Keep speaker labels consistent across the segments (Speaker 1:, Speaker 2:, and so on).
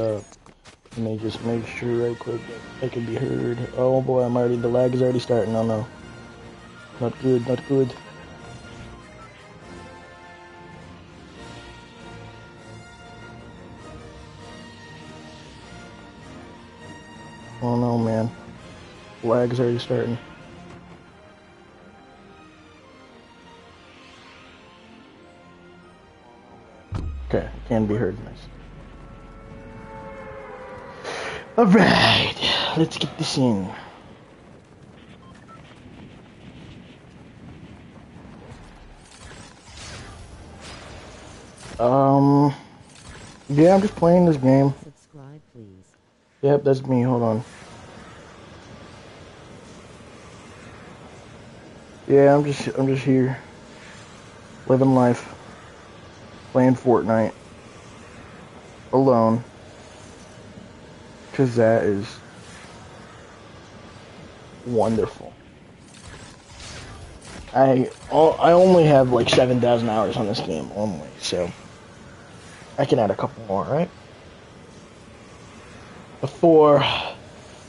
Speaker 1: up. Let me just make sure right quick that I can be heard. Oh boy, the lag is already starting. Oh no. Not good, not good. Oh no, man. Lag is already starting. Okay, can be heard. Nice. Alright, let's get this in. Yeah, I'm just playing this game.
Speaker 2: Subscribe, please.
Speaker 1: Yep, that's me. Hold on. Yeah, I'm just here, living life, playing Fortnite, alone, 'cause that is wonderful. I only have like 7,000 hours on this game only, so I can add a couple more, right? Before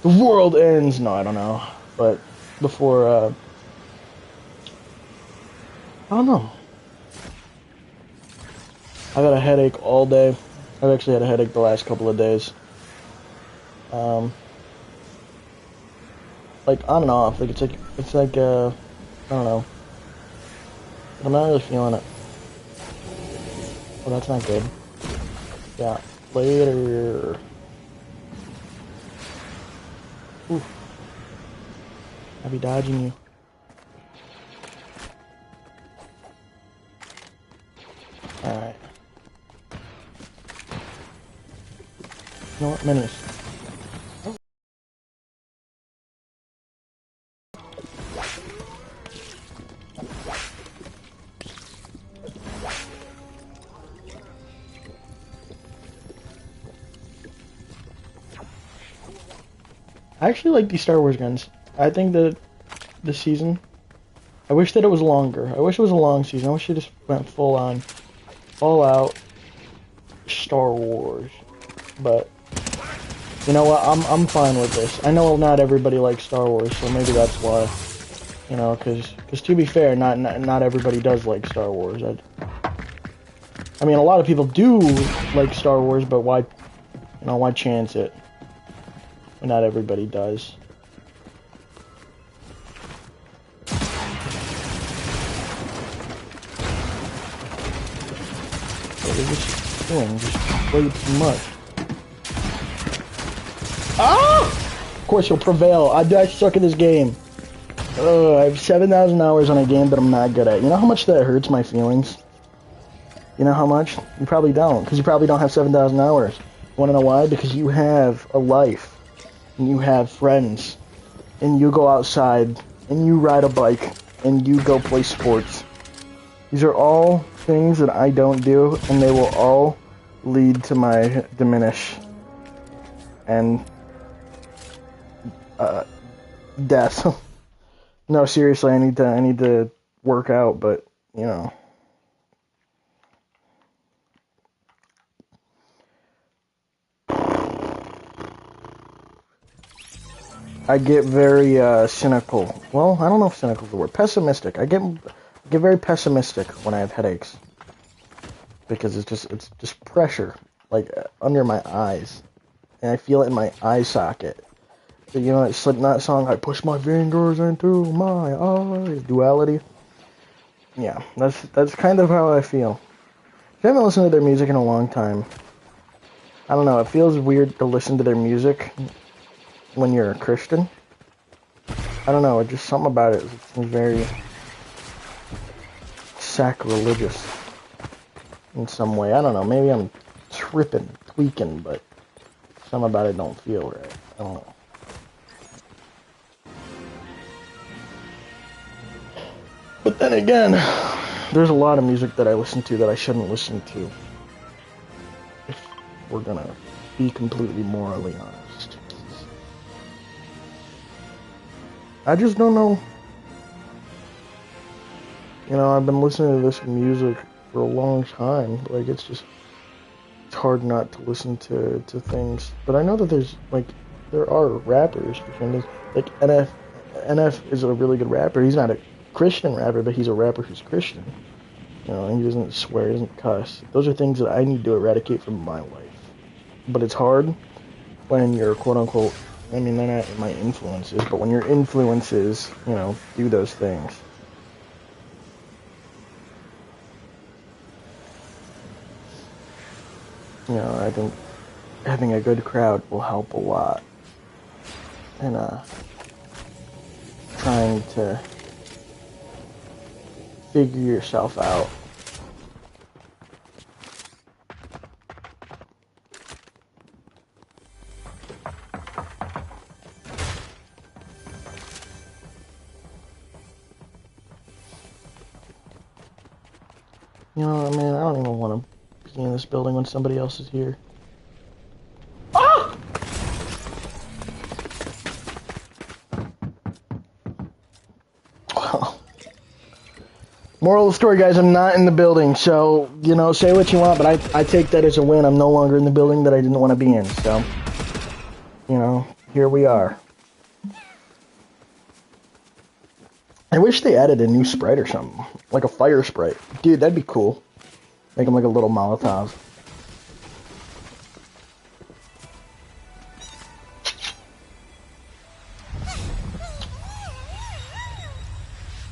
Speaker 1: the world ends. No, I don't know, but before I don't know. I got a headache all day. I've actually had a headache the last couple of days. Like on and off. Like it's like I don't know. I'm not really feeling it. Well, that's not good. Yeah, later. Ooh. I'll be dodging you. Alright. You know what? Minis. Oh. I actually like these Star Wars guns. I think that this season, I wish that it was longer. I wish it was a long season. I wish it just went full on, all out Star Wars. But you know what? I'm fine with this. I know not everybody likes Star Wars, so maybe that's why. You know, because to be fair, not everybody does like Star Wars. I mean, a lot of people do like Star Wars, but why, why chance it? When not everybody does. What is this doing? Just way too much. Ah! Of course you'll prevail. I suck at this game. I have 7,000 hours on a game that I'm not good at. You know how much that hurts my feelings? You know how much? You probably don't, because you probably don't have 7,000 hours. Want to know why? Because you have a life, and you have friends, and you go outside, and you ride a bike, and you go play sports. These are all things that I don't do, and they will all lead to my diminish and death. No, seriously, I need to work out, but you know. I get very cynical. Well, I don't know if cynical is the word. Pessimistic. I get very pessimistic when I have headaches because it's just pressure, like under my eyes, and I feel it in my eye socket. So, you know that Slipknot song, "I push my fingers into my eyes," duality. Yeah, that's kind of how I feel. I haven't listened to their music in a long time. I don't know. It feels weird to listen to their music when you're a Christian. I don't know, just something about it seems very sacrilegious in some way. I don't know, maybe I'm tweaking, but something about it don't feel right. I don't know. But then again, there's a lot of music that I listen to that I shouldn't listen to. If we're gonna be completely morally honest. I just don't know. You know, I've been listening to this music for a long time. Like, it's it's hard not to listen to things. But I know that there are rappers between this. Like NF is a really good rapper. He's not a Christian rapper, but he's a rapper who's Christian. You know, and he doesn't swear, he doesn't cuss. Those are things that I need to eradicate from my life. But it's hard when you're quote unquote, I mean, they're not my influences, but when your influences, you know, do those things. You know, I think having a good crowd will help a lot. And, trying to figure yourself out. You know, man, I don't even want to be in this building when somebody else is here. Ah! Well, moral of the story, guys, I'm not in the building, so, you know, say what you want, but I take that as a win. I'm no longer in the building that I didn't want to be in, so, you know, here we are. I wish they added a new sprite or something, like a fire sprite. Dude, that'd be cool. Make them like a little Molotov.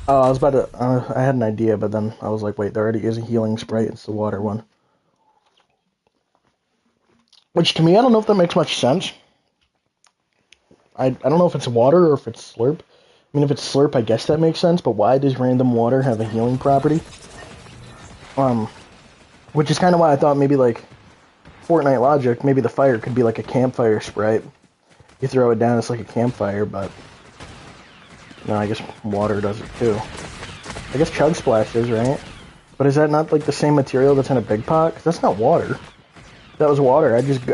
Speaker 1: Oh, I was about to, I had an idea, but then I was like, wait, there already is a healing sprite. It's the water one. Which, to me, I don't know if that makes much sense. I don't know if it's water or if it's slurp. I mean, if it's slurp, I guess that makes sense, but why does random water have a healing property? Which is kind of why I thought maybe, like, Fortnite logic, maybe the fire could be like a campfire sprite. You throw it down, it's like a campfire, but... No, I guess water does it, too. I guess Chug Splash is, right? But is that not, like, the same material that's in a big pot? 'Cause that's not water. If that was water, I just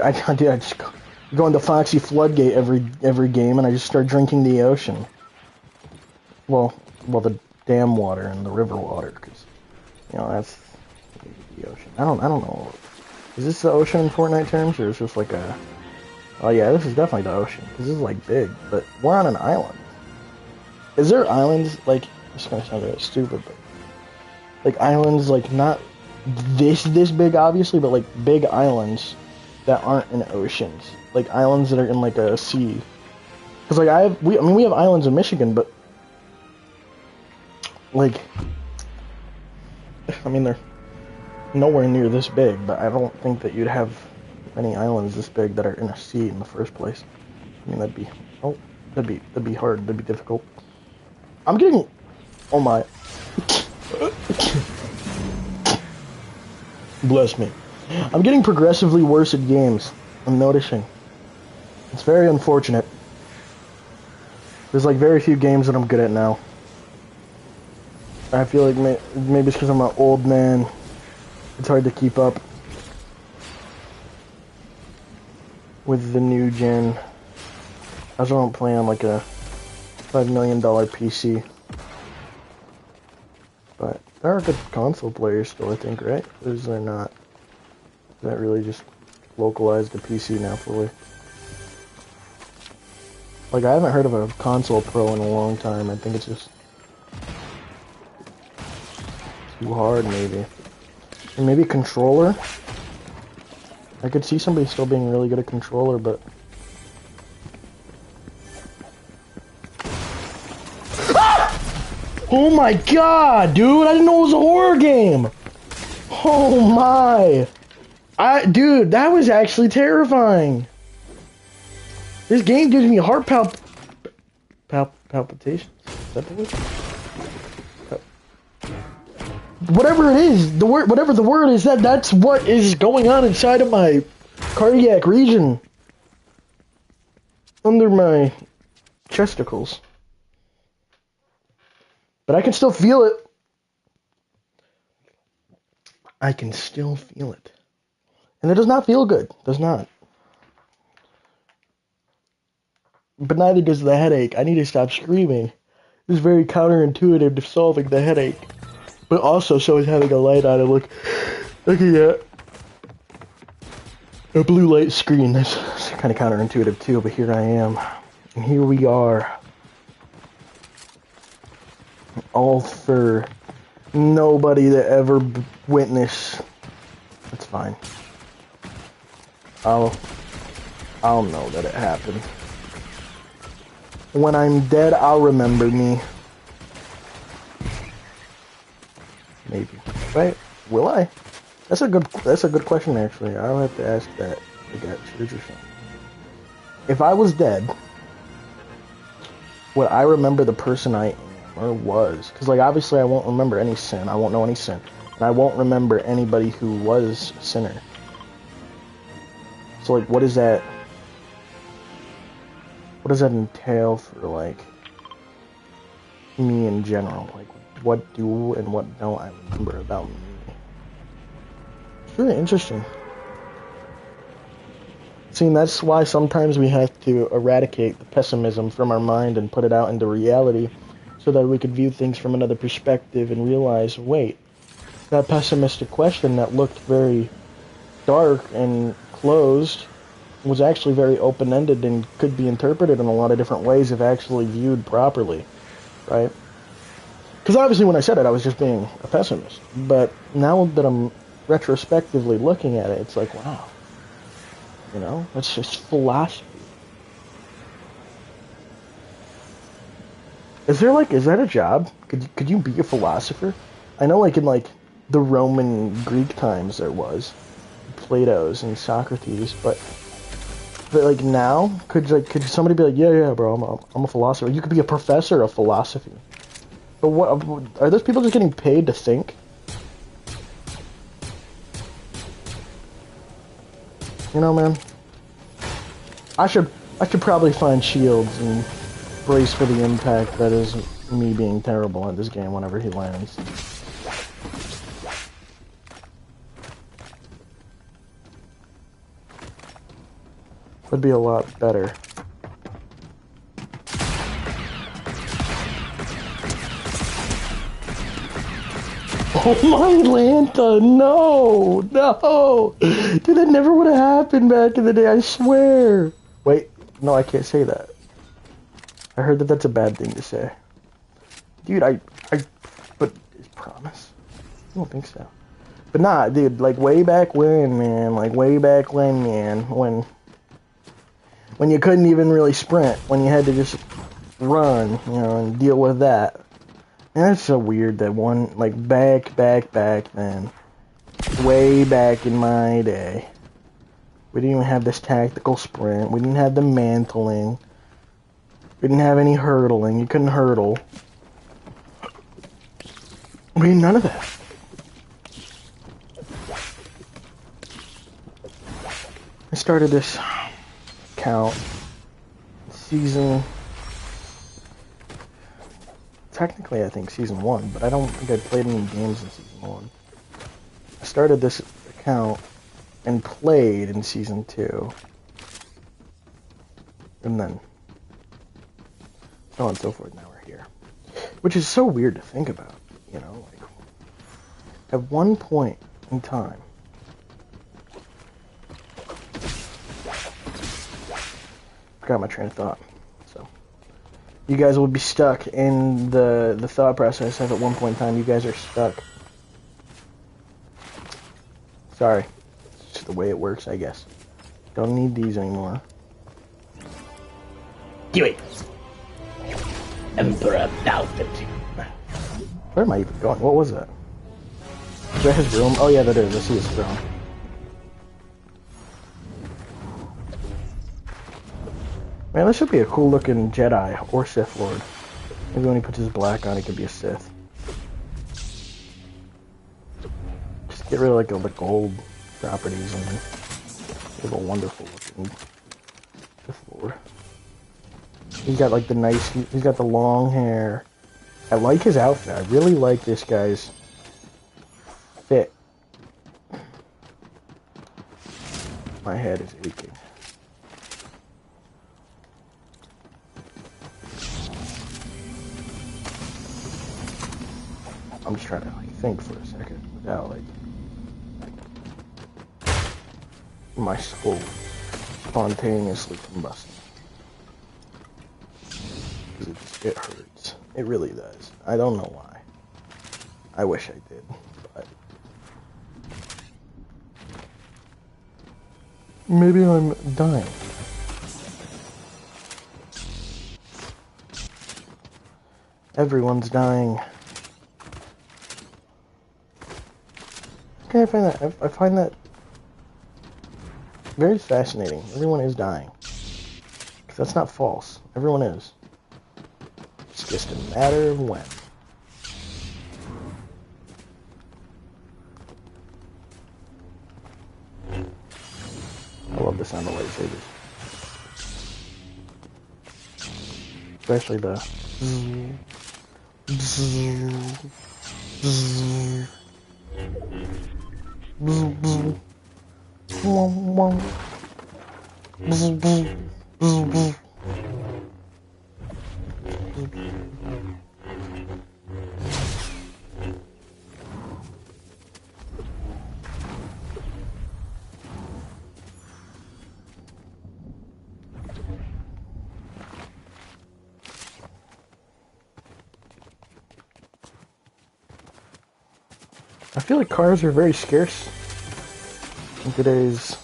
Speaker 1: go into Foxy Floodgate every game, and I just start drinking the ocean. Well, the dam water and the river water, because, you know, that's the ocean. I don't know. Is this the ocean in Fortnite terms, or is this like a... Oh yeah, this is definitely the ocean, because this is like big, but we're on an island. Is there islands, like, this is going to sound really stupid, but, like, islands, like, not this big, obviously, but, like, big islands that aren't in oceans. Like, islands that are in, like, a sea. Because, like, we have islands in Michigan, but, like, I mean, they're nowhere near this big, but I don't think that you'd have any islands this big that are in a sea in the first place. I mean, that'd be hard, that'd be difficult. I'm getting, oh my, bless me. I'm getting progressively worse at games. I'm noticing. It's very unfortunate. There's like very few games that I'm good at now. I feel like maybe it's because I'm an old man. It's hard to keep up with the new gen. I also don't play on like a $5 million PC. But there are good console players still, I think, right? Or is there not? Is that really just localized to PC now fully? Like, I haven't heard of a console pro in a long time. I think it's just too hard, maybe. And maybe controller? I could see somebody still being really good at controller, but... Ah! Oh my god, dude! I didn't know it was a horror game! Oh my! Dude, that was actually terrifying! This game gives me heart palpitations. Is that the word? Whatever it is, whatever the word is, that's what is going on inside of my cardiac region. Under my chesticles. But I can still feel it. I can still feel it. And it does not feel good. It does not. But neither does the headache. I need to stop screaming. It's very counterintuitive to solving the headache. But also, so is having a light on and looking at a blue light screen. That's kind of counterintuitive too, but here I am. And here we are. All for nobody to ever witness. That's fine. I'll know that it happened. When I'm dead, I'll remember me. Maybe. Right? Will I? That's a good question actually. I'll have to ask that to get church or something. If I was dead, would I remember the person I am or was? Because like obviously I won't remember any sin. I won't know any sin. And I won't remember anybody who was a sinner. So like what does that entail for like me in general? Like what do and what don't I remember about me? It's really interesting. See, that's why sometimes we have to eradicate the pessimism from our mind and put it out into reality so that we could view things from another perspective and realize, wait, that pessimistic question that looked very dark and closed was actually very open-ended and could be interpreted in a lot of different ways if actually viewed properly, right? Because obviously when I said it, I was just being a pessimist. But now that I'm retrospectively looking at it, it's like, wow. You know, that's just philosophy. Is that a job? Could you be a philosopher? I know like in like the Roman Greek times there was Plato's and Socrates, but like now could somebody be like, yeah bro, I'm a philosopher. You could be a professor of philosophy. But what are those people just getting paid to think? You know, man, I should probably find shields and brace for the impact that is me being terrible at this game whenever he lands. Would be a lot better. Oh my Lanta, no! Dude, that never would have happened back in the day, I swear! Wait, no, I can't say that. I heard that that's a bad thing to say. Dude, but, promise? I don't think so. But nah, dude, like way back when, man, when you couldn't even really sprint, when you had to just run, you know, and deal with that. And that's so weird that one, like, back then, way back in my day, we didn't even have this tactical sprint, we didn't have the mantling, we didn't have any hurdling, you couldn't hurdle. We didn't none of that. I started this account season... Technically, I think Season 1, but I don't think I played any games in Season 1. I started this account and played in Season 2. And then, so on and so forth, now we're here. Which is so weird to think about, you know? Like, at one point in time, forgot my train of thought. You guys will be stuck in the thought process of at one point in time you guys are stuck. Sorry. It's just the way it works, I guess. Don't need these anymore. Do it! Emperor Palpatine. Where am I even going? What was that? Is that his room? Oh yeah, that is. I see his throne. Man, this should be a cool looking Jedi or Sith Lord. Maybe when he puts his black on, he could be a Sith. Just get rid of like all the gold properties and have a wonderful looking Sith Lord. He's got like the nice, he's got the long hair. I like his outfit. I really like this guy's fit. My head is aching. I'm just trying to like think for a second without like my soul spontaneously combusting. It hurts. It really does. I don't know why. I wish I did, but maybe I'm dying. Everyone's dying. Okay, I find that very fascinating. Everyone is dying. 'Cause that's not false. Everyone is. It's just a matter of when. I love the sound of lightsabers. Especially the I feel like cars are very scarce in today's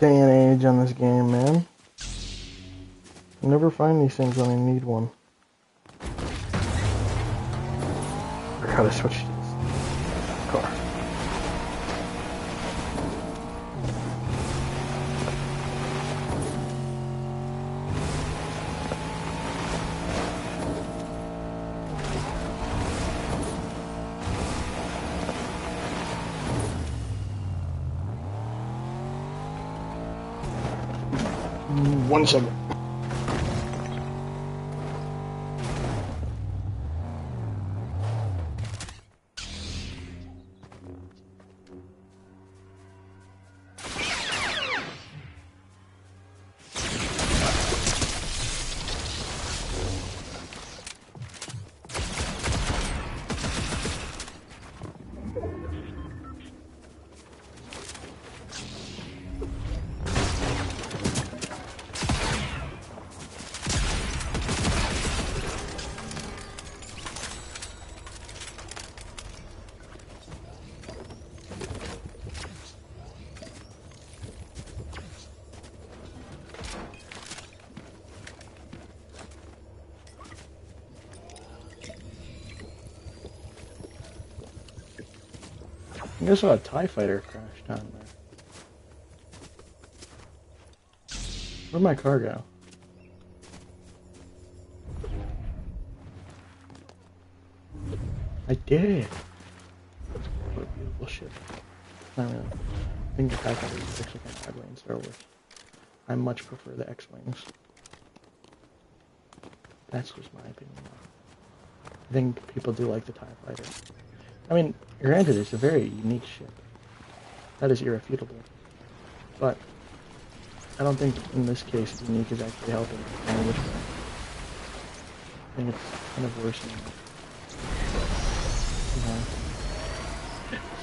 Speaker 1: day and age on this game, man. You never find these things when I need one. I gotta switch to this car. One second. I just saw a TIE fighter crash down there. Where'd my car go? I did it! What a beautiful ship. I mean, I think the TIE fighter is actually kind of ugly in Star Wars. I much prefer the X-Wings. That's just my opinion. I think people do like the TIE fighter. I mean, granted, it's a very unique ship. That is irrefutable. But I don't think in this case unique is actually helping any which way. I think it's kind of worsening.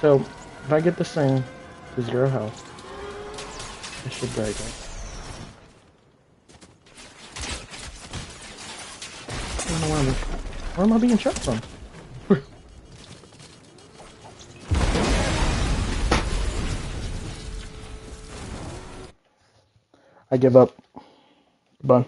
Speaker 1: So, if I get this thing to 0 health, I should break it. I don't know where am I being shot from? I give up. Goodbye.